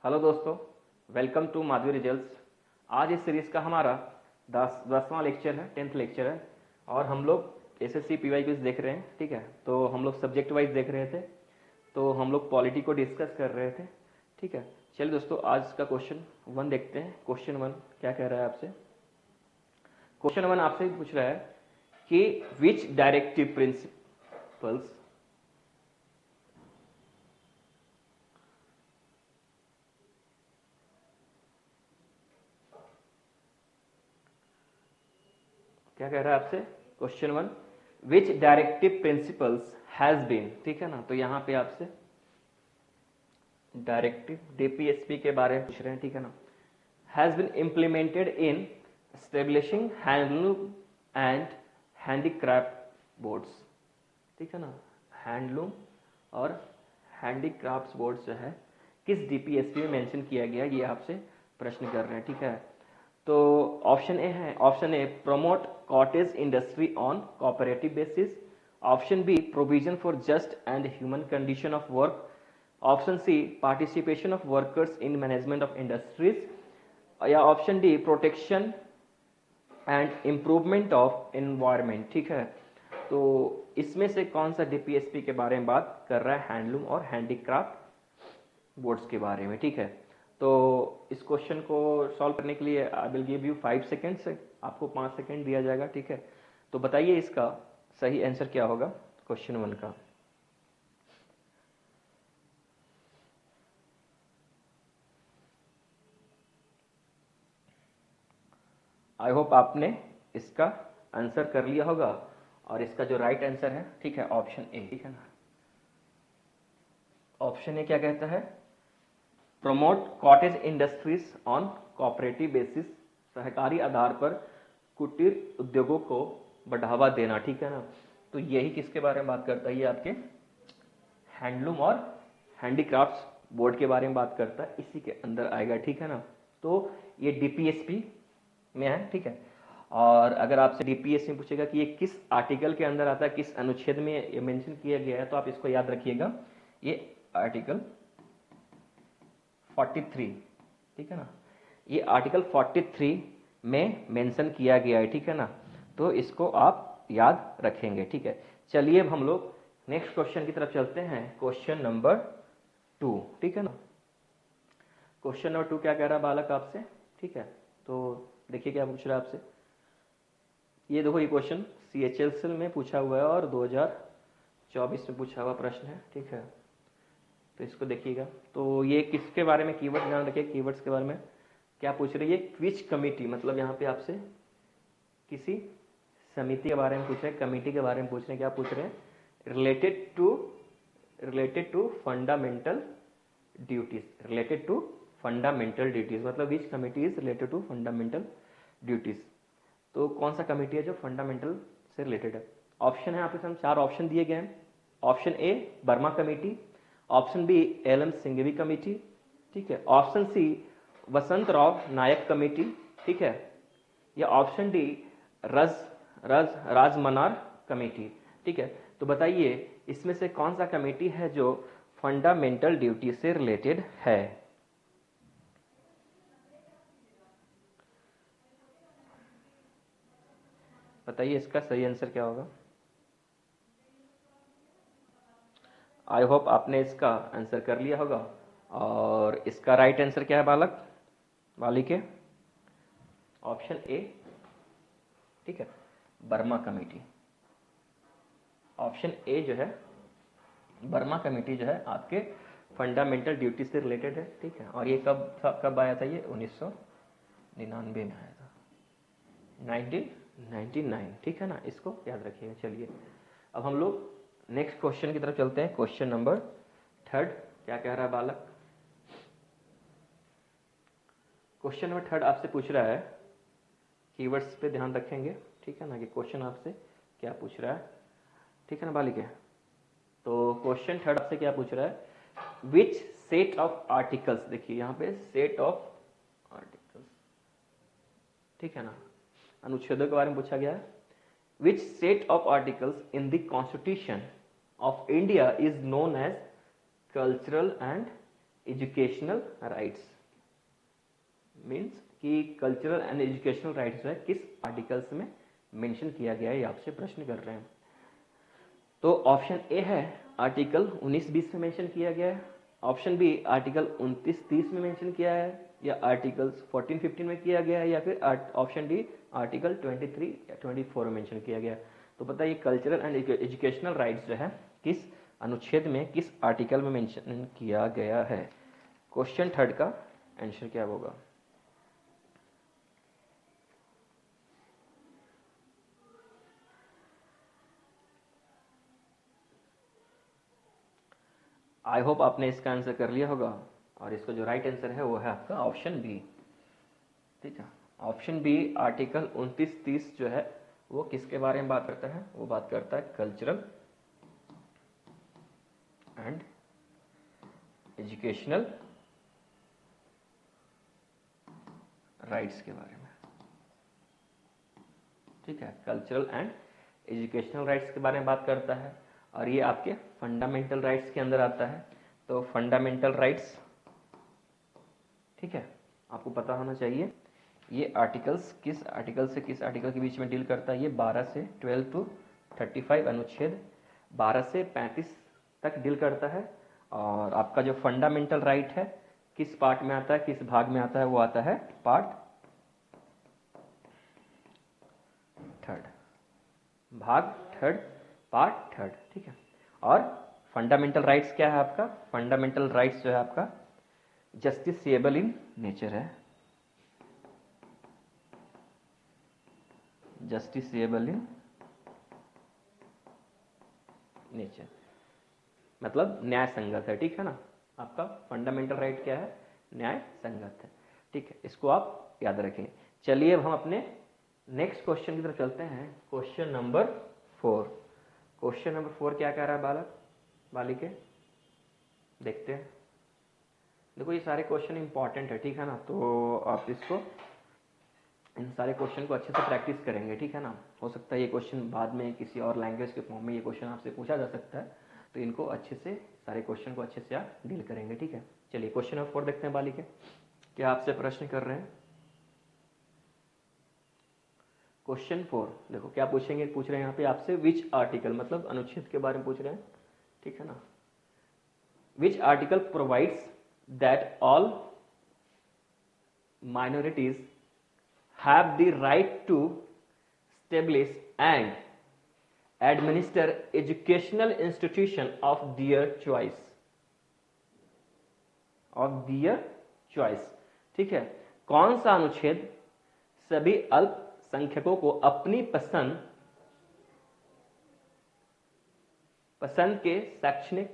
Hello दोस्तों, welcome to Madhavi results. आज इस सीरीज़ का हमारा 10वां लेक्चर है, 10th लेक्चर है और हम लोग एसएससी पीवाई क्विज देख रहे हैं। ठीक है, तो हम लोग सब्जेक्ट वाइज देख रहे थे, तो हम लोग पॉलिटी को डिस्कस कर रहे थे। ठीक है, चलिए दोस्तों आज का क्वेश्चन 1 देखते हैं। क्वेश्चन 1 क्या कह रहा है आपसे? क्वेश्चन 1 आपसे पूछ रहा है कि विच डायरेक्टिव प्रिंसिपल्स क्या कह रहा है आपसे? Question 1, which directive principles has been. ठीक है ना, तो यहाँ पे आपसे डायरेक्टिव डीपीएसपी के बारे में पूछ रहे हैं। ठीक है ना, has been implemented in establishing handloom and handicraft boards. ठीक है ना, हैंडलूम और हैंडीक्राफ्ट बोर्ड जो है किस डीपीएसपी में मेंशन किया गया, ये आपसे प्रश्न कर रहे हैं। ठीक है, तो ऑप्शन ए है, option A promote cottage industry on cooperative basis, option B provision for just and human condition of work, option C participation of workers in management of industries, या option D protection and improvement of environment. ठीक है, तो इसमें से कौन सा DPSP के बारे में बात कर रहा है? हैंडलूम और हैंडीक्राफ्ट बोर्ड्स के बारे में। ठीक है, तो इस क्वेश्चन को सॉल्व करने के लिए I will give you 5 seconds, आपको 5 सेकेंड दिया जाएगा। ठीक है, तो बताइए इसका सही आंसर क्या होगा क्वेश्चन 1 का। आई होप आपने इसका आंसर कर लिया होगा और इसका जो राइट आंसर है, ठीक है, ऑप्शन ए। ठीक है ना, ऑप्शन ए क्या कहता है? Promote cottage industries on cooperative basis, सहकारी आधार पर कुटीर उद्योगों को बढ़ावा देना। ठीक है ना, तो यही किसके बारे में बात करता है? ये आपके हैंडलूम और हैंडीक्राफ्ट्स बोर्ड के बारे में बात करता है, इसी के अंदर आएगा। ठीक है ना, तो ये डीपीएसपी में है। ठीक है, और अगर आपसे डीपीएसपी में पूछेगा कि ये किस आर्टिकल के अंदर आता है, किस अनुच्छेद में ये मेंशन किया गया है, तो आप इसको याद रखिएगा, ये आर्टिकल 43। ठीक है ना, ये आर्टिकल 43 में मेंशन किया गया है। ठीक है ना, तो इसको आप याद रखेंगे। ठीक है, चलिए अब हम लोग नेक्स्ट क्वेश्चन की तरफ चलते हैं, क्वेश्चन नंबर 2। ठीक है ना, क्वेश्चन नंबर 2 क्या कह रहा है बालक आपसे? ठीक है, तो देखिए क्या पूछ रहा है आपसे। ये देखो, ये क्वेश्चन सीएचएसएल में पूछा हुआ है और 2024 में पूछा हुआ प्रश्न है। ठीक है, तो इसको देखिएगा, तो ये किसके बारे में, कीवर्ड ध्यान रखिए, कीवर्ड्स के बारे में क्या पूछ रही है? क्विच कमिटी, मतलब यहाँ पे आपसे किसी समिति के बारे में पूछ रहे हैं, कमिटी के बारे में पूछ रहे हैं। क्या पूछ रहे हैं? Related to fundamental duties, related to fundamental duties, मतलब which committee is related to fundamental duties. तो कौन सा कमिटी है जो फंडामेंटल से रिलेटेड है? ऑप्शन है आपके सामने, 4 ऑप्शन दिए गए हैं। Option A Verma committee, option B L M. Singhvi committee, ठीक है, option C Vasant Rao Naik committee, ठीक है, या ऑप्शन डी राजमनार कमेटी। ठीक है, तो बताइए इसमें से कौन सा कमेटी है जो फंडामेंटल ड्यूटी से रिलेटेड है? बताइए इसका सही आंसर क्या होगा। आई होप आपने इसका आंसर कर लिया होगा, और इसका राइट आंसर क्या है बालक बालिके? ऑप्शन ए, ठीक है, वर्मा कमेटी। ऑप्शन ए जो है वर्मा कमेटी जो है आपके फंडामेंटल ड्यूटी से रिलेटेड है। ठीक है, और ये कब आया था? ये 1999 में आया था, 1999। ठीक है ना, इसको याद रखिएगा। चलिए अब हम लोग नेक्स्ट क्वेश्चन की तरफ चलते हैं, क्वेश्चन नंबर 3। क्या कह रहा है बालक? क्वेश्चन नंबर 3 आपसे पूछ रहा है, कीवर्ड्स पे ध्यान रखेंगे। ठीक है ना, कि क्वेश्चन आपसे क्या पूछ रहा है। ठीक है ना बालिके, तो क्वेश्चन 3 आपसे क्या पूछ रहा है? विच सेट ऑफ आर्टिकल्स, देखिए यहाँ पे सेट ऑफ आर्टिकल्स, ठीक है ना, अनुच्छेदों के बारे में पूछा गया है। Which set of articles in the constitution of India is known as cultural and educational rights means कि कल्चरल एंड एजुकेशनल राइट्स जो है किस आर्टिकल्स में मेंशन किया गया है, ये आपसे प्रश्न कर रहे हैं। तो ऑप्शन ए है आर्टिकल 19-20 में मेंशन किया गया है, ऑप्शन बी आर्टिकल 29-30 में मेंशन किया है, या आर्टिकल्स 14-15 में किया गया है, या फिर ऑप्शन डी आर्टिकल 23 या 24 में मेंशन किया गया है। तो बताइए कल्चरल एंड एजुकेशनल राइट्स जो है किस अनुच्छेद में, किस आर्टिकल में मेंशन किया गया है। क्वेश्चन थर्ड का आंसर क्या होगा? आई होप आपने इसका आंसर कर लिया होगा, और इसका जो राइट आंसर है वो है आपका ऑप्शन बी। ठीक है, ऑप्शन बी आर्टिकल 29-30 जो है वो किसके बारे में बात करता है? वो बात करता है कल्चरल एंड एजुकेशनल राइट्स के बारे में। ठीक है, कल्चरल एंड एजुकेशनल राइट्स के बारे में बात करता है, और ये आपके फंडामेंटल राइट्स के अंदर आता है। तो फंडामेंटल राइट्स, ठीक है, आपको पता होना चाहिए ये आर्टिकल्स किस आर्टिकल से किस आर्टिकल के बीच में डील करता है। ये 12 से 12 to 35 अनुच्छेद 12 से 35 तक डील करता है। और आपका जो फंडामेंटल राइट है किस पार्ट में आता है, किस भाग में आता है? वो आता है पार्ट थर्ड, भाग थर्ड, पार्ट थर्ड। ठीक है, और फंडामेंटल राइट्स क्या है आपका? फंडामेंटल राइट्स जो है आपका जस्टिसेबल इन नेचर है, जस्टिसेबल इन नेचर मतलब न्याय संगत है। ठीक है ना, आपका फंडामेंटल राइट क्या है? न्याय संगत है। ठीक है, इसको आप याद रखें। चलिए अब हम अपने नेक्स्ट क्वेश्चन की तरफ चलते हैं। Question number 4। क्वेश्चन नंबर 4 क्या कह रहा है बालक बालिके? देखते हैं। देखो ये सारे क्वेश्चन इंपॉर्टेंट है, ठीक है ना, तो आप इसको इन सारे क्वेश्चन को अच्छे से प्रैक्टिस करेंगे। ठीक है ना, हो सकता है ये क्वेश्चन बाद में किसी और लैंग्वेज के फॉर्म में ये क्वेश्चन आपसे पूछा जा सकता है, तो इनको अच्छे से सारे क्वेश्चन को अच्छे से आप डील करेंगे। ठीक है, चलिए क्वेश्चन नंबर 4 देखते हैं बालिके क्या आपसे प्रश्न कर रहे हैं। क्वेश्चन 4 देखो क्या पूछेंगे, पूछ रहे हैं यहाँ पे आपसे विच आर्टिकल, मतलब अनुच्छेद के बारे में पूछ रहे हैं। ठीक है ना, which article provides that all minorities have the right to establish and administer educational institution of their choice, ठीक है, कौन सा अनुच्छेद सभी अल्पसंख्यकों को अपनी पसंद के शैक्षणिक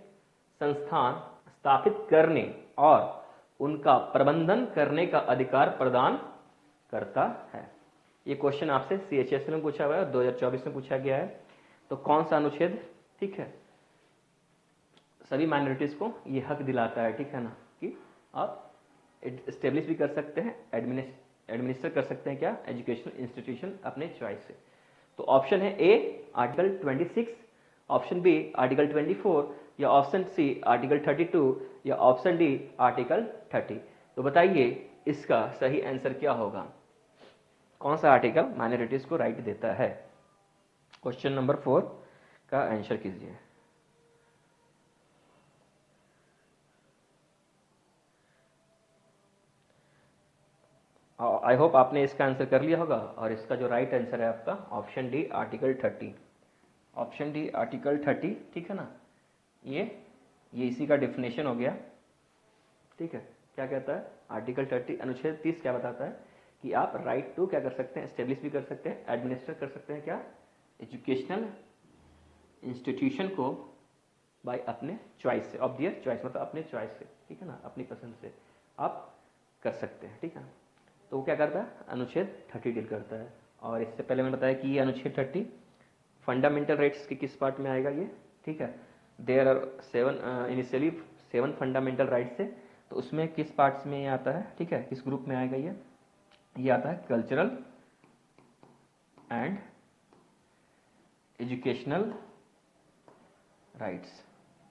संस्थान स्थापित करने और उनका प्रबंधन करने का अधिकार प्रदान करता है? ये क्वेश्चन आपसे CHS में पूछा हुआ है और 2024 में पूछा गया है। तो कौन सा अनुच्छेद, ठीक है, सभी माइनॉरिटीज को ये हक दिलाता है, ठीक है ना, कि आप एस्टेब्लिश भी कर सकते हैं, एडमिनिस्टर कर सकते हैं क्या, एजुकेशनल इंस्टीट्यूशन अपने चॉइस से। तो ऑप्शन है ए आर्टिकल 26, ऑप्शन बी आर्टिकल 24, या ऑप्शन सी आर्टिकल 32, या ऑप्शन डी आर्टिकल 30। तो बताइए इसका सही आंसर क्या होगा? कौन सा आर्टिकल माइनॉरिटीज को राइट देता है? क्वेश्चन नंबर 4 का आंसर कीजिए। आई होप आपने इसका आंसर कर लिया होगा, और इसका जो राइट आंसर है आपका option D article 30। Option D article 30, ठीक है ना, ये इसी का डेफिनेशन हो गया। ठीक है, क्या कहता है आर्टिकल 30 अनुच्छेद 30 क्या बताता है कि आप राइट टू क्या कर सकते हैं, एस्टेब्लिश भी कर सकते हैं, एडमिनिस्टर कर सकते हैं क्या, एजुकेशनल इंस्टीट्यूशन को बाय अपने चॉइस से, ऑफ दियर चॉइस मतलब अपने चॉइस से, ठीक है ना, अपनी पसंद से आप कर सकते हैं। ठीक है, तो वो क्या करता है, अनुच्छेद 30 डील करता है। और इससे पहले मैंने बताया कि ये अनुच्छेद 30 फंडामेंटल राइट्स के किस पार्ट में आएगा ये, ठीक है, there are 7 initially 7 fundamental rights है, तो उसमें किस पार्ट्स में ये आता है, ठीक है, किस ग्रुप में आएगा ये आता है cultural and educational rights,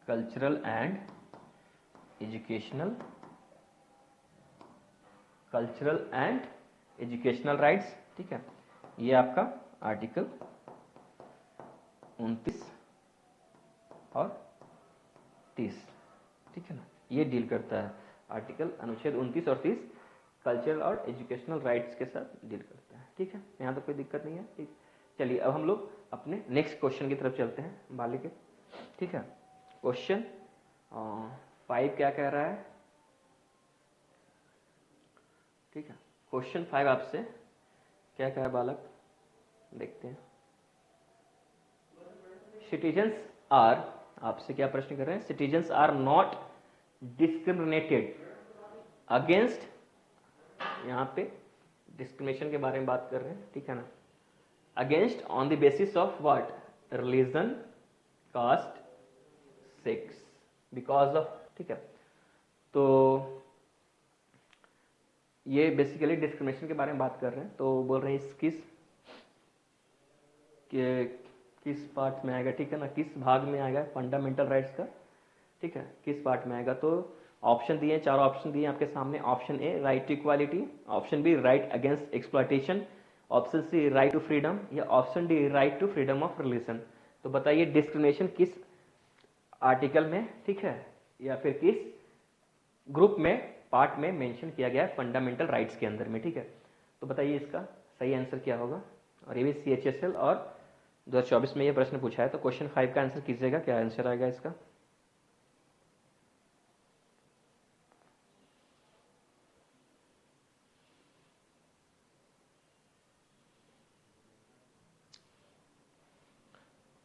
cultural and educational cultural and educational rights, ठीक है। ये आपका आर्टिकल 29 और 30, ठीक है ना, ये डील करता है। आर्टिकल अनुच्छेद 29 और 30 कल्चरल और एजुकेशनल राइट्स के साथ डील करता है, ठीक है। यहाँ तो कोई दिक्कत नहीं है, ठीक। चलिए अब हम लोग अपने नेक्स्ट क्वेश्चन की तरफ चलते हैं बालिके, ठीक है। क्वेश्चन 5 क्या कह रहा है, ठीक है। क्वेश्चन 5 आपसे क्या कह रहा है बालक, देखते हैं। सिटीजन्स आर, आपसे क्या प्रश्न कर रहे हैं, citizens are not discriminated against, यहाँ पे डिस्क्रिमिनेशन के बारे में बात कर रहे हैं, ठीक है ना, against on the basis of what, religion, caste, sex, because of, ठीक है। तो ये बेसिकली डिस्क्रिमिनेशन के बारे में बात कर रहे हैं। तो बोल रहे हैं किस पार्ट में आएगा, ठीक है ना, किस भाग में आएगा फंडामेंटल राइट्स का, ठीक है, किस पार्ट में आएगा। तो ऑप्शन दिए, 4 ऑप्शन दिए आपके सामने। Option A right to equality, option B right against exploitation, option C right to freedom, या option D right to freedom of religion. तो बताइए डिस्क्रिमिनेशन किस आर्टिकल में, ठीक है, या फिर किस ग्रुप में, पार्ट में मेंशन किया गया है फंडामेंटल राइट्स के अंदर में, ठीक है। तो बताइए इसका सही आंसर क्या होगा। और ये भी CHSL और 2024 में ये प्रश्न पूछा है। तो क्वेश्चन 5 का आंसर कीजिएगा, क्या आंसर आएगा इसका।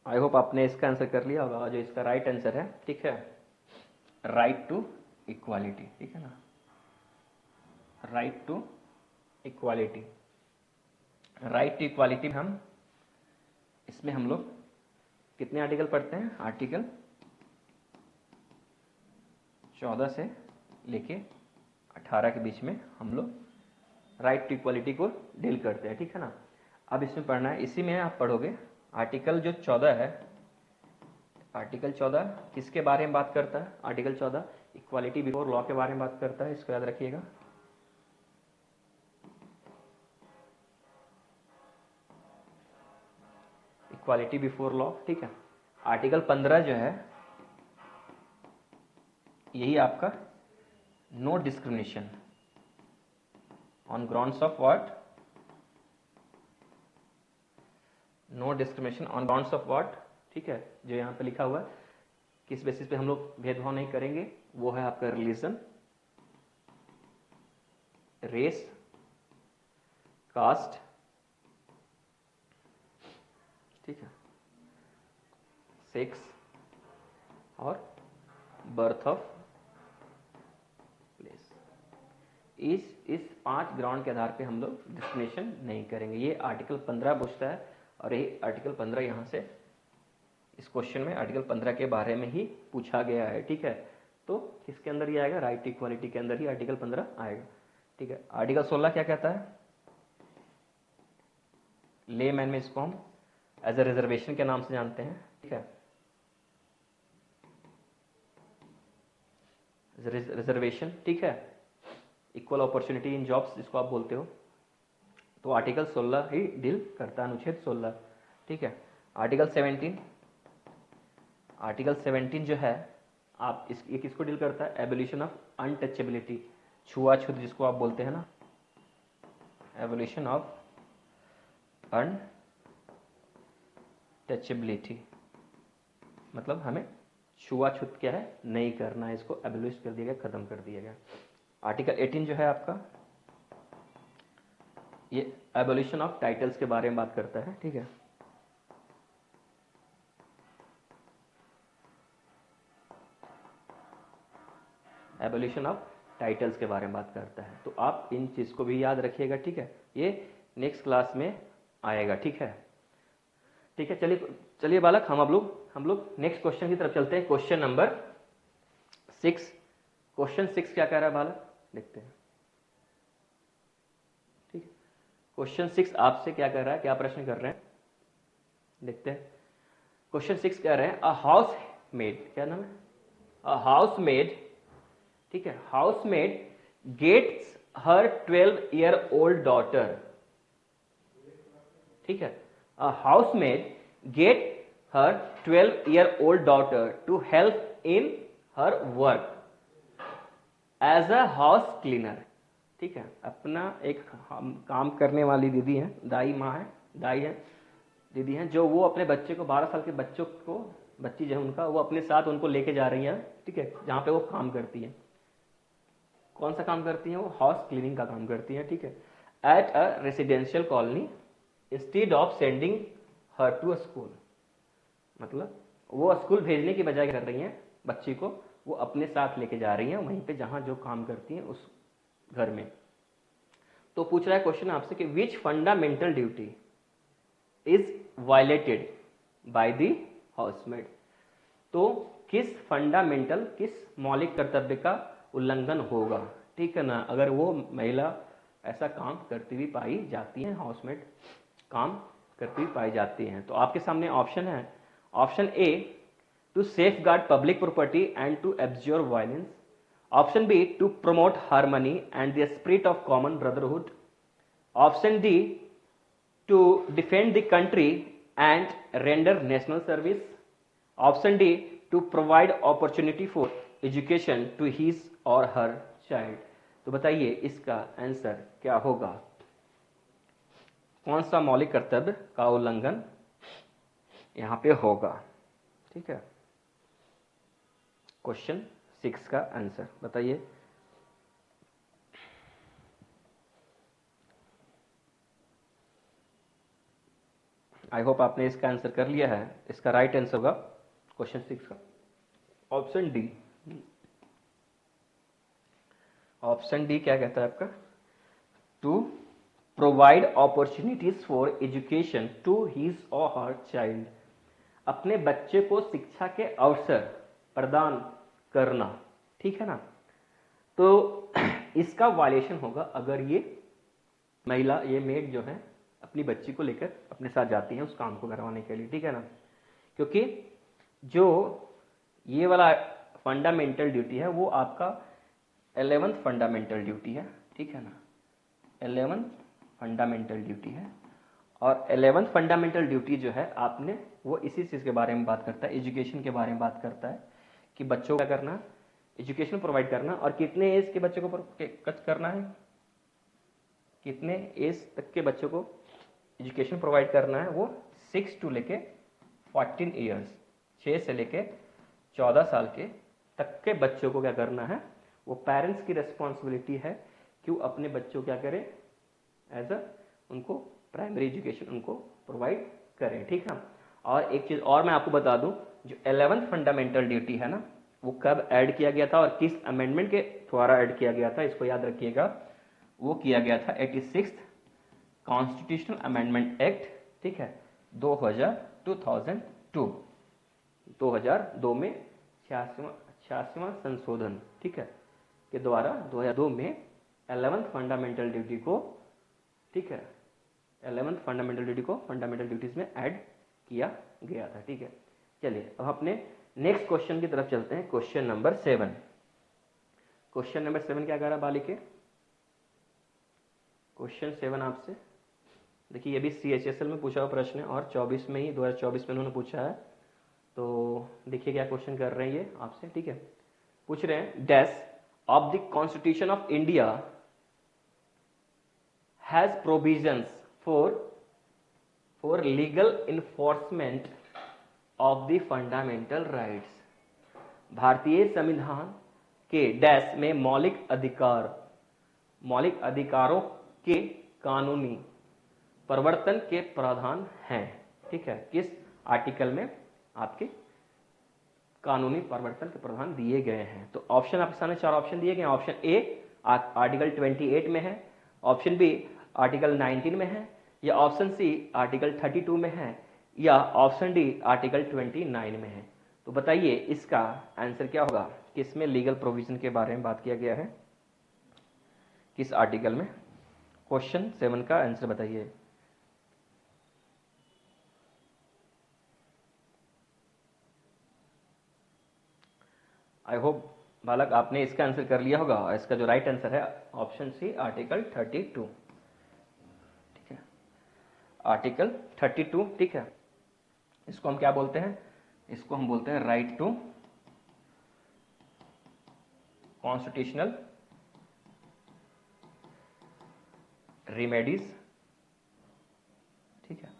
आई होप आपने इसका आंसर कर लिया होगा। जो इसका राइट आंसर है, ठीक है, राइट टू इक्वालिटी, ठीक है ना, right to equality. Right to equality हम इसमें हम लोग कितने आर्टिकल पढ़ते हैं, आर्टिकल 14 से लेके 18 के बीच में हम लोग राइट टू इक्वालिटी को डील करते हैं, ठीक है ना। अब इसमें पढ़ना है, इसी में आप पढ़ोगे आर्टिकल जो 14 है, आर्टिकल 14 किसके बारे में बात करता है, आर्टिकल 14 इक्वालिटी बिफोर लॉ के बारे में बात करता है, इसको याद रखिएगा। इक्वालिटी बिफोर लॉ, ठीक है। आर्टिकल 15 जो है यही आपका no discrimination on grounds of what, no discrimination on grounds of what, ठीक है। जो यहाँ पे लिखा हुआ है किस बेसिस पे हम लोग भेदभाव नहीं करेंगे, वो है आपका रिलीजन, रेस, कास्ट, ठीक है, सेक्स और बर्थ ऑफ प्लेस। इस 5 ग्राउंड के आधार पे हम लोग डिस्क्रिमिनेशन नहीं करेंगे। ये आर्टिकल 15 पूछता है और ये आर्टिकल 15 यहाँ से इस क्वेश्चन में आर्टिकल 15 के बारे में ही पूछा गया है, ठीक है। तो किसके अंदर ये आएगा, राइट टू इक्वालिटी के अंदर ही आर्टिकल 15 आएगा, ठीक है। आर्टिकल 16 क्या कहता है, लेमैन में इसको हम एज ए रिजर्वेशन के नाम से जानते हैं, ठीक है। रिजर्वेशन, ठीक है, इक्वल अपॉर्चुनिटी इन जॉब्स जिसको आप बोलते हो। तो आर्टिकल 16 ही डील करता है, अनुच्छेद 16, ठीक है। आर्टिकल 17, आर्टिकल 17 जो है आप ये किसको डील करता है, एबोलिशन ऑफ अनटचेबिलिटी, छुआछूत जिसको आप बोलते हैं ना, एबोलिशन ऑफ अनटचेबिलिटी, मतलब हमें छुआछूत क्या है नहीं करना है, इसको एबोलिश कर दिया गया, खत्म कर दिया गया। आर्टिकल 18 जो है आपका ये एबोलिशन ऑफ टाइटल्स के बारे में बात करता है, ठीक है। एबोलिशन ऑफ टाइटल्स के बारे में बात करता है। तो आप इन चीज को भी याद रखिएगा, ठीक है, ये नेक्स्ट क्लास में आएगा, ठीक है, ठीक है। चलिए बालक, हम लोग नेक्स्ट क्वेश्चन की तरफ चलते हैं। क्वेश्चन नंबर 6, क्वेश्चन 6 क्या कह रहा है बालक, देखते हैं, ठीक है। क्वेश्चन 6 आपसे क्या कह रहा है, क्या प्रश्न कर रहे हैं, देखते हैं। क्वेश्चन 6 कह रहे हैं अ हाउस मेड, क्या नाम है, अ हाउस मेड, ठीक है, house maid gets her 12-year-old daughter, ठीक है, a housemaid get her 12-year-old daughter to help in her work as a house cleaner, ठीक है, अपना एक काम करने वाली दीदी है, दाई माँ है, दाई है, दीदी हैं, जो वो अपने बच्चे को 12 साल के बच्चों को, बच्ची जो है उनका, वो अपने साथ उनको लेके जा रही हैं, ठीक है, जहाँ पे वो काम करती हैं। कौन सा काम करती हैं वो? हाउस क्लीनिंग का काम करती हैं, ठीक है, at a residential colony instead of sending her to a school. मतलब वो स्कूल भेजने की बजाय कर रही हैं बच्ची को, वो अपने साथ लेके जा रही हैं वहीं पे जहाँ जो काम करती हैं उस घर में। तो पूछ रहा है क्वेश्चन आपसे कि which fundamental duty is violated by the housemaid. तो किस फंडामेंटल, किस मौलिक कर्तव्य का उल्लंघन होगा, ठीक है ना, अगर वो महिला ऐसा काम करती हुई पाई जाती है, हाउसमेड काम करती हुई पाई जाती हैं। तो आपके सामने ऑप्शन है, option A to safeguard public property and to abjure violence, option B to promote harmony and the spirit of common brotherhood, option D to defend the country and render national service, option D to provide opportunity for education to his or her child। तो बताइए इसका answer क्या होगा, कौन सा मौलिक कर्तव्य का उल्लंघन यहां पे होगा, ठीक है। क्वेश्चन 6 का आंसर बताइए। आई होप आपने इसका आंसर कर लिया है। इसका राइट आंसर होगा क्वेश्चन 6 का ऑप्शन डी। ऑप्शन डी क्या कहता है आपका? To provide opportunities for education to his और हर चाइल्ड, अपने बच्चे को शिक्षा के अवसर प्रदान करना, ठीक है ना। तो इसका वायलेशन होगा अगर ये महिला, ये मेड जो है अपनी बच्ची को लेकर अपने साथ जाती है उस काम को करवाने के लिए, ठीक है ना। क्योंकि जो ये वाला फंडामेंटल ड्यूटी है वो आपका 11th फंडामेंटल ड्यूटी है, ठीक है ना, 11th फंडामेंटल ड्यूटी है। और 11th फंडामेंटल ड्यूटी जो है आपने, वो इसी चीज़ के बारे में बात करता है, एजुकेशन के बारे में बात करता है कि बच्चों को क्या करना, एजुकेशन प्रोवाइड करना। और कितने एज के बच्चों को करना है, कितने एज तक के बच्चों को एजुकेशन प्रोवाइड करना है? वो 6 टू लेके 14 ईयर्स, 6 से लेके 14 साल के तक के बच्चों को क्या करना है, वो पेरेंट्स की रिस्पॉन्सिबिलिटी है कि वो अपने बच्चों क्या करें, एज अ उनको प्राइमरी एजुकेशन उनको प्रोवाइड करें, ठीक है। और एक चीज़ और मैं आपको बता दूं, जो 11th फंडामेंटल ड्यूटी है ना, वो कब ऐड किया गया था और किस अमेंडमेंट के द्वारा ऐड किया गया था, इसको याद रखिएगा। वो किया गया था 86th कॉन्स्टिट्यूशनल अमेंडमेंट एक्ट, ठीक है, 2002 में 86वां संशोधन, ठीक है, के द्वारा 2002 में 11th फंडामेंटल ड्यूटी को, ठीक है, 11th फंडामेंटल ड्यूटी को फंडामेंटल ड्यूटीज में ऐड किया गया था, ठीक है। चलिए अब अपने नेक्स्ट क्वेश्चन की तरफ चलते हैं। Question number 7। क्वेश्चन नंबर 7 क्या कह रहा बालिके? क्वेश्चन 7 आपसे देखिए, ये भी CHSL में पूछा हुआ प्रश्न है और 24 में ही 2024 में उन्होंने पूछा है। तो देखिए क्या क्वेश्चन कर रहे हैं ये आपसे, ठीक है। पूछ रहे हैं, dash of the constitution of India has provisions for legal enforcement of the fundamental rights. भारतीय संविधान के डैश में मौलिक अधिकारों के कानूनी प्रवर्तन के प्रावधान हैं, ठीक है। किस आर्टिकल में आपके कानूनी प्रवर्तन के प्रावधान दिए गए हैं? तो ऑप्शन आपके सामने 4 ऑप्शन दिए गए हैं। ऑप्शन ए आर्टिकल 28 में है, ऑप्शन बी आर्टिकल 19 में है, या ऑप्शन सी आर्टिकल 32 में है, या ऑप्शन डी आर्टिकल 29 में है। तो बताइए इसका आंसर क्या होगा, किसमें लीगल प्रोविजन के बारे में बात किया गया है, किस आर्टिकल में? क्वेश्चन 7 का आंसर बताइए। आई होप बालक आपने इसका आंसर कर लिया होगा, और इसका जो राइट आंसर है ऑप्शन सी आर्टिकल 32, ठीक है, आर्टिकल 32, ठीक है। इसको हम क्या बोलते हैं, इसको हम बोलते हैं राइट टू कॉन्स्टिट्यूशनल रेमेडीज, ठीक है,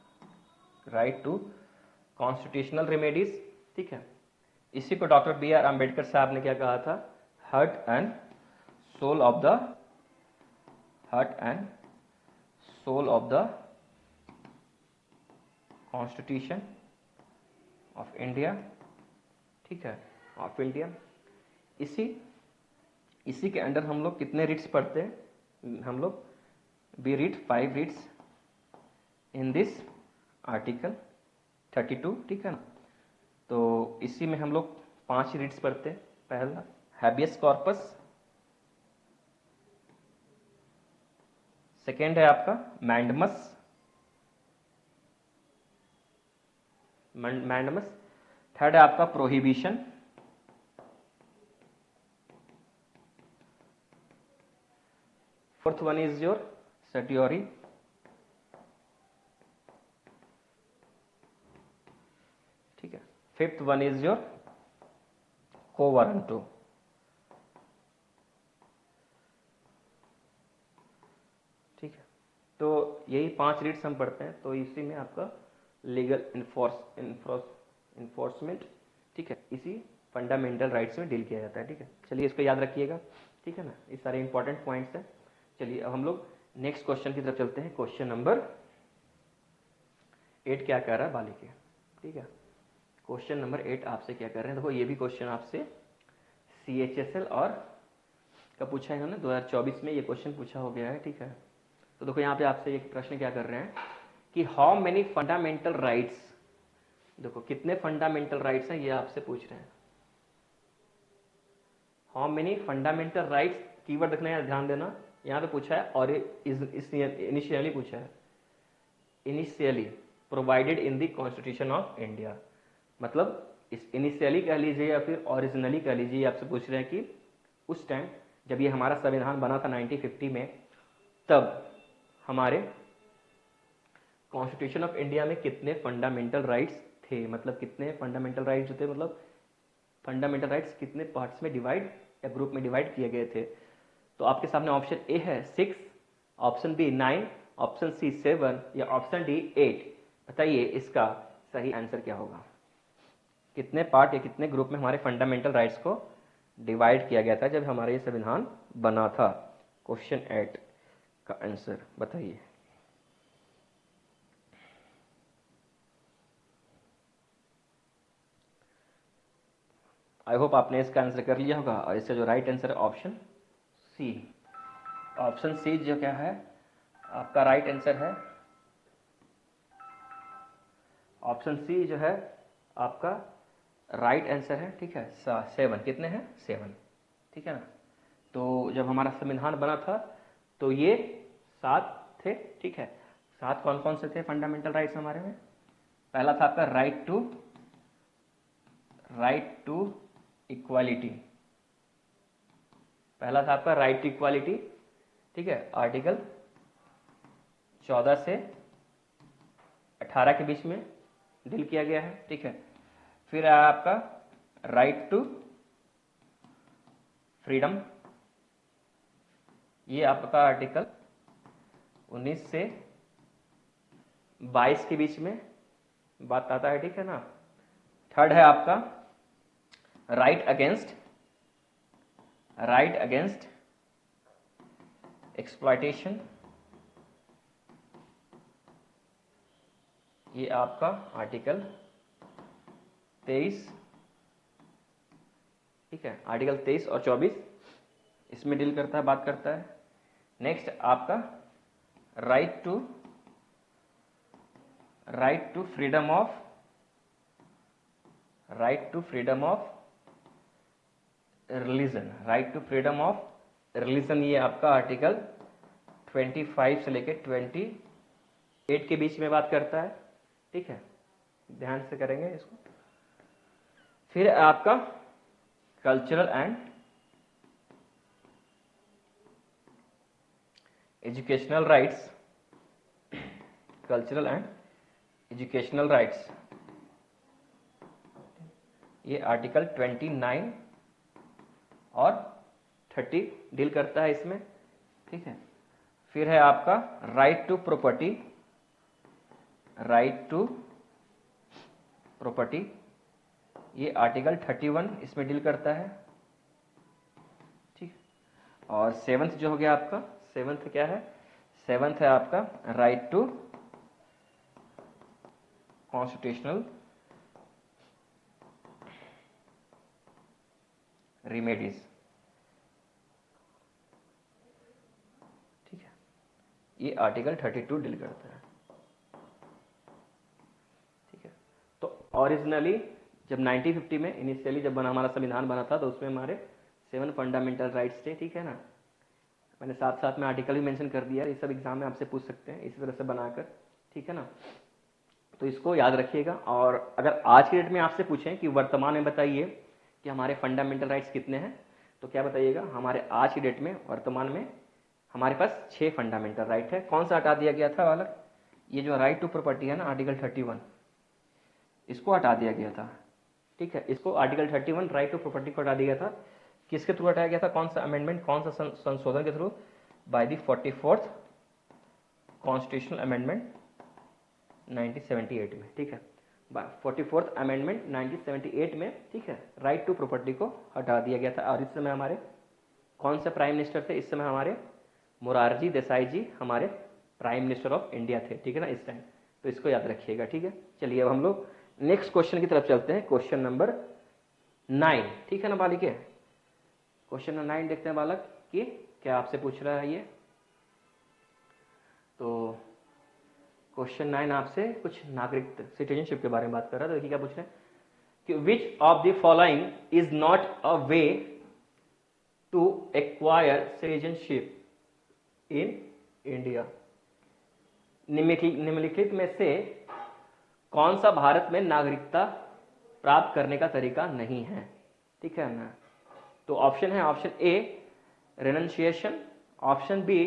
राइट टू कॉन्स्टिट्यूशनल रेमेडीज, ठीक है। इसी को डॉक्टर बी आर अम्बेडकर साहब ने क्या कहा था, heart and soul of the, heart and soul of the constitution of India, ठीक है, ऑफ इंडिया। इसी के अंडर हम लोग कितने रीड्स पढ़ते हैं, हम लोग we read 5 reads in this article 32, ठीक है ना। तो इसी में हम लोग 5 रीड्स पढ़ते हैं। पहला हैबियस कॉर्पस, सेकेंड है आपका मैंडमस, थर्ड है आपका prohibition, fourth one is your certiorari, ठीक है, fifth one is your quo warranto, ठीक है। तो यही 5 रीड्स हम पढ़ते हैं। तो इसी में आपका लीगल इन्फोर्समेंट, ठीक है, इसी फंडामेंटल राइट्स में डील किया जाता है, ठीक है। चलिए इसको याद रखिएगा, ठीक है ना, ये सारे इंपॉर्टेंट पॉइंट्स हैं। चलिए अब हम लोग नेक्स्ट क्वेश्चन की तरफ चलते हैं। क्वेश्चन नंबर 8 क्या कह रहा है बालिके, ठीक है। क्वेश्चन नंबर 8 आपसे क्या कर रहे हैं, देखो ये भी क्वेश्चन आपसे CHSL और का पूछा है इन्होंने, 2024 में ये क्वेश्चन पूछा हो गया है, ठीक है। तो देखो यहाँ पे आपसे एक प्रश्न क्या कर रहे हैं कि हाउ मेनी फंडामेंटल राइट्स, देखो कितने फंडामेंटल राइट्स हैं ये आपसे पूछ रहे हैं। How many fundamental rights, keyword रखना है, ध्यान देना, यहाँ पे पूछा है और इनिशियली पूछा है, initially provided in the constitution of India, मतलब इस इनिशियली कह लीजिए या फिर ओरिजिनली कह लीजिए, आपसे पूछ रहे हैं कि उस टाइम जब ये हमारा संविधान बना था 1950 में, तब हमारे कॉन्स्टिट्यूशन ऑफ इंडिया में कितने फंडामेंटल राइट्स थे, मतलब कितने फंडामेंटल राइट्स जो थे, मतलब फंडामेंटल राइट्स कितने पार्ट्स में डिवाइड या ग्रुप में डिवाइड किए गए थे। तो आपके सामने ऑप्शन ए है 6, ऑप्शन बी 9, ऑप्शन सी 7 या ऑप्शन डी 8। बताइए इसका सही आंसर क्या होगा, कितने पार्ट या कितने ग्रुप में हमारे फंडामेंटल राइट्स को डिवाइड किया गया था जब हमारा ये संविधान बना था। क्वेश्चन 8 का आंसर बताइए। आई होप आपने इसका आंसर कर लिया होगा, और इसका जो राइट आंसर है ऑप्शन सी। ऑप्शन सी जो क्या है आपका राइट आंसर है, ऑप्शन सी जो है आपका राइट आंसर है, ठीक है। 7 कितने हैं, 7, ठीक है ना। तो जब हमारा संविधान बना था तो ये 7 थे, ठीक है। 7 कौन कौन से थे फंडामेंटल राइट्स हमारे में, पहला था आपका राइट टू इक्वालिटी, पहला था आपका राइट टू इक्वालिटी, ठीक है, आर्टिकल 14 से 18 के बीच में डील किया गया है, ठीक है। फिर आया आपका राइट टू फ्रीडम, ये आपका आर्टिकल 19 से 22 के बीच में बात आता है, ठीक है ना। थर्ड है आपका राइट अगेंस्ट एक्सप्लॉयटेशन, ये आपका आर्टिकल 23, ठीक है, आर्टिकल 23 और 24 इसमें डील करता है, बात करता है। नेक्स्ट आपका right to freedom of religion, right to freedom of religion, ये आपका आर्टिकल 25 से लेकर 28 के बीच में बात करता है, ठीक है, ध्यान से करेंगे इसको। फिर आपका cultural and educational rights, cultural and educational rights, ये आर्टिकल 29 और 30 डील करता है इसमें, ठीक है। फिर है आपका right to property, right to property, ये आर्टिकल 31 इसमें डील करता है, ठीक। और सेवंथ जो हो गया आपका, सेवंथ क्या है, सेवंथ है आपका राइट टू कॉन्स्टिट्यूशनल रेमेडीज, ठीक है, ये आर्टिकल 32 डील करता है, ठीक है। तो ओरिजिनली जब 1950 में इनिशियली जब बना हमारा संविधान बना था तो उसमें हमारे 7 फंडामेंटल राइट्स थे, ठीक है ना। मैंने साथ साथ में आर्टिकल भी मेंशन कर दिया, ये सब एग्जाम में आपसे पूछ सकते हैं इसी तरह से बनाकर, ठीक है ना। तो इसको याद रखिएगा। और अगर आज की डेट में आपसे पूछें कि वर्तमान में बताइए कि हमारे फंडामेंटल राइट्स कितने हैं, तो क्या बताइएगा, हमारे आज की डेट में वर्तमान में हमारे पास 6 फंडामेंटल राइट है। कौन सा हटा दिया गया था बालक, ये जो राइट टू प्रॉपर्टी है ना, आर्टिकल 31, इसको हटा दिया गया था, ठीक है। इसको आर्टिकल 31 राइट टू प्रॉपर्टी को हटा दिया गया था। किसके थ्रू हटाया गया था, कौन सा अमेंडमेंट, कौन सा संशोधन के through, by the 44th constitutional amendment 1978 में, ठीक है। 44th अमेंडमेंट 1978 में, ठीक है, राइट टू प्रॉपर्टी को हटा दिया गया था। और इस समय हमारे कौन से प्राइम मिनिस्टर थे, इस समय हमारे मोरारजी देसाई जी हमारे प्राइम मिनिस्टर ऑफ इंडिया थे, ठीक है ना, इस टाइम। तो इसको याद रखिएगा, ठीक है। चलिए अब हम लोग नेक्स्ट क्वेश्चन की तरफ चलते हैं, क्वेश्चन नंबर 9, ठीक है ना बालिके। क्वेश्चन नंबर 9 देखते हैं बालक कि क्या आपसे पूछ रहा है ये। तो क्वेश्चन 9 आपसे कुछ नागरिक सिटीजनशिप के बारे में बात कर रहा है। तो देखिए क्या पूछ रहे हैं कि which of the following is not a way to acquire citizenship in India. निम्नलिखित में से कौन सा भारत में नागरिकता प्राप्त करने का तरीका नहीं है, ठीक है ना। तो ऑप्शन है, option A renunciation, option B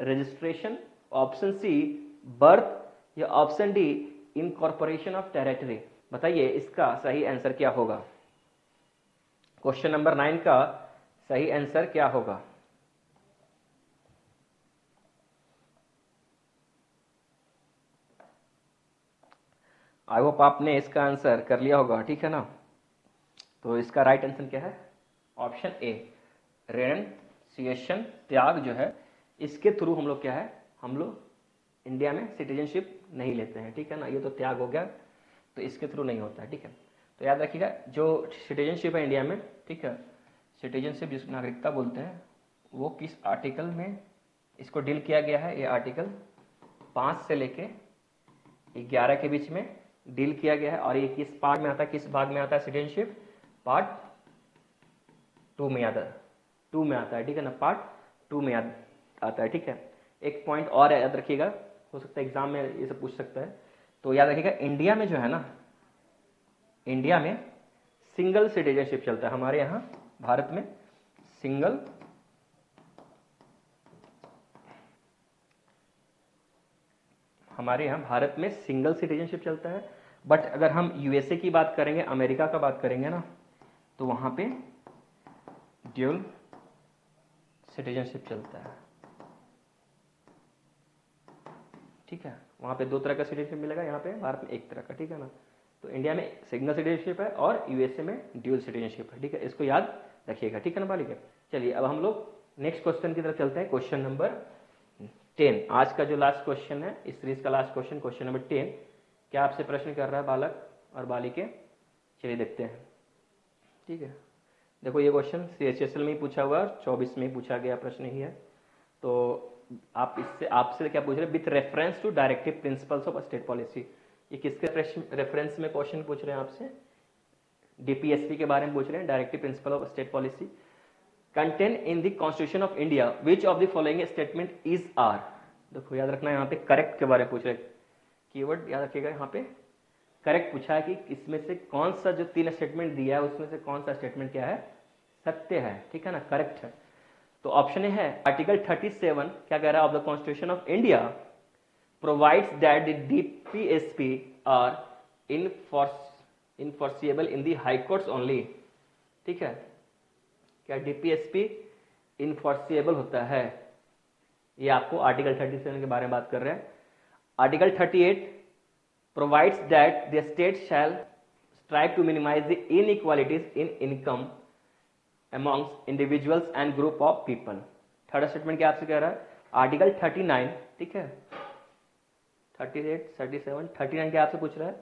registration, option C birth, या option D incorporation of territory. बताइए इसका सही आंसर क्या होगा, क्वेश्चन नंबर 9 का सही आंसर क्या होगा। आई होप आपने इसका आंसर कर लिया होगा, ठीक है ना। तो इसका राइट आंसर क्या है, ऑप्शन ए रेनंशिएशन, त्याग जो है, इसके थ्रू हम लोग क्या है, हम लोग इंडिया में सिटीजनशिप नहीं लेते हैं, ठीक है ना। ये तो त्याग हो गया, तो इसके थ्रू नहीं होता है, ठीक है। तो याद रखिएगा जो सिटीजनशिप है इंडिया में, ठीक है, सिटीजनशिप जिसको नागरिकता बोलते हैं, वो किस आर्टिकल में इसको डील किया गया है। ये आर्टिकल 5 से लेके 11 के बीच में डील किया गया है। और ये किस पार्ट में आता है, किस भाग में आता है सिटीजनशिप, पार्ट 2 में आता है, 2 में आता है, ठीक है ना, पार्ट 2 में आता है, ठीक है। एक पॉइंट और याद रखिएगा, हो सकता है एग्जाम में ये सब पूछ सकता है। तो याद रखिएगा इंडिया में जो है ना, इंडिया में सिंगल सिटीजनशिप चलता है। हमारे यहाँ भारत में सिंगल हमारे यहाँ भारत में सिंगल सिटीजनशिप चलता है। बट अगर हम यूएसए की बात करेंगे, अमेरिका का बात करेंगे ना, तो वहां पे ड्यूल सिटीजनशिप चलता है, ठीक है। वहां पे 2 तरह का सिटीजनशिप मिलेगा, यहाँ पे भारत में 1 तरह का, ठीक है ना। तो इंडिया में सिंगल सिटीजनशिप है और यूएसए में ड्यूल सिटीजनशिप है, ठीक है। इसको याद रखिएगा, ठीक है ना बालिका। चलिए अब हम लोग नेक्स्ट क्वेश्चन की तरफ चलते हैं, क्वेश्चन नंबर 10। आज का जो लास्ट क्वेश्चन है इस सीरीज का लास्ट क्वेश्चन, क्वेश्चन नंबर 10। क्या आपसे प्रश्न कर रहा है बालक और बालिके, चलिए देखते हैं, ठीक है। देखो ये क्वेश्चन CHSL में ही पूछा हुआ, 24 में ही पूछा गया प्रश्न ही है। तो आप इससे आपसे क्या पूछ रहे हैं, with reference to directive principles of state policy. ये किसके रेफरेंस में क्वेश्चन पूछ रहे हैं आपसे, DPSP के बारे में पूछ रहे हैं, directive principle of state policy contain in the constitution of India, which of the following statement is are. देखो याद रखना है, यहाँ पे करेक्ट के बारे में पूछ रहे, कीवर्ड याद रखिएगा, यहाँ पे करेक्ट पूछा है कि इसमें से कौन सा जो 3 स्टेटमेंट दिया है उसमें से कौन सा स्टेटमेंट क्या है, सत्य है, ठीक है ना, करेक्ट है। तो ऑप्शन ए है आर्टिकल 37 क्या कह रहा है of the constitution of India provides that the DPSP are enforceable in the high courts only. ठीक है, क्या डीपीएसपी इनफोर्सिएबल होता है? ये आपको आर्टिकल 37 के बारे में बात कर रहे हैं। Article 38 provides that the state shall strive to minimize the inequalities in income amongst individuals and group of people। Third statement क्या आपसे कह रहा है? आर्टिकल 39, ठीक है, 38, 37, 39 क्या आपसे पूछ रहा है?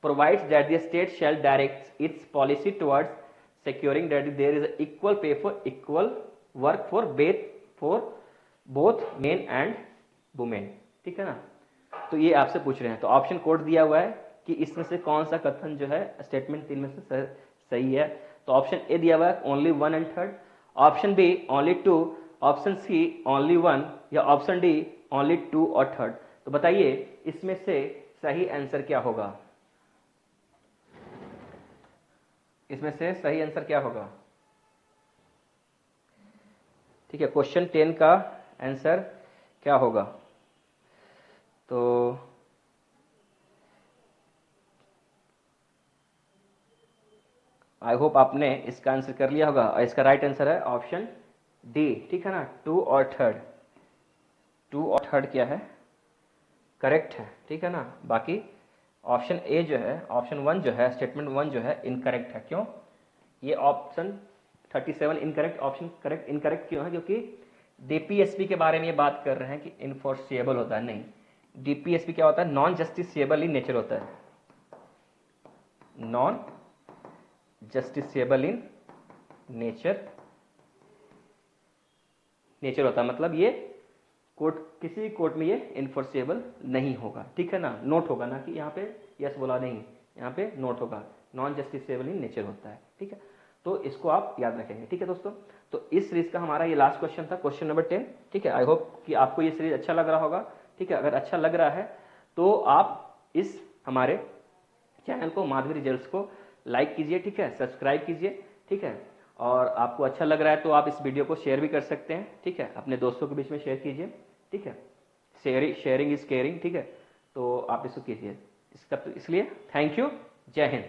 provides that the state shall direct its policy towards securing that there is equal pay for equal work for both men and women। ठीक है ना, तो ये आपसे पूछ रहे हैं। तो ऑप्शन कोड दिया हुआ है कि इसमें से कौन सा कथन जो है स्टेटमेंट 3 में से सही है। तो ऑप्शन ए दिया हुआ है only 1 and 3, option B only 2, option C only 1 या ऑप्शन डी ओनली 2 और 3। तो बताइए इसमें से सही आंसर क्या होगा? इसमें से सही आंसर क्या होगा? ठीक है, क्वेश्चन 10 का आंसर क्या होगा? तो आई होप आपने इसका आंसर कर लिया होगा और इसका राइट आंसर है ऑप्शन डी। ठीक है ना, 2 और 3, 2 और 3 क्या है? करेक्ट है। ठीक है ना, बाकी ऑप्शन ए जो है, ऑप्शन 1 जो है, स्टेटमेंट 1 जो है इनकरेक्ट है। क्यों? ये option 37 incorrect, option correct incorrect क्यों है? क्योंकि डीपीएसपी के बारे में ये बात कर रहे हैं कि इनफोर्सिएबल होता है। नहीं, डीपीएसपी क्या होता है? नॉन जस्टिसिएबल इन नेचर होता है, नॉन जस्टिसिएबल इन नेचर होता है, मतलब ये कोर्ट, किसी भी कोर्ट में ये इनफोर्सिएबल नहीं होगा। ठीक है ना, नोट होगा ना कि यहाँ पे यस बोला नहीं, यहाँ पे नोट होगा, नॉन जस्टिसिएबल इन नेचर होता है। ठीक है, तो इसको आप याद रखेंगे। ठीक है दोस्तों, तो इस सीरीज का हमारा ये लास्ट क्वेश्चन था, क्वेश्चन नंबर 10। ठीक है, आई होप कि आपको ये सीरीज अच्छा लग रहा होगा। ठीक है, अगर अच्छा लग रहा है तो आप इस हमारे चैनल को माधवी रिजल्ट्स को लाइक कीजिए। ठीक है, सब्सक्राइब कीजिए। ठीक है, और आपको अच्छा लग रहा है तो आप इस वीडियो को शेयर भी कर सकते हैं। ठीक है, अपने दोस्तों के बीच में शेयर कीजिए। ठीक है, शेयरिंग इज केयरिंग। ठीक है, तो आप इसको कीजिए। इसलिए थैंक यू, जय हिंद।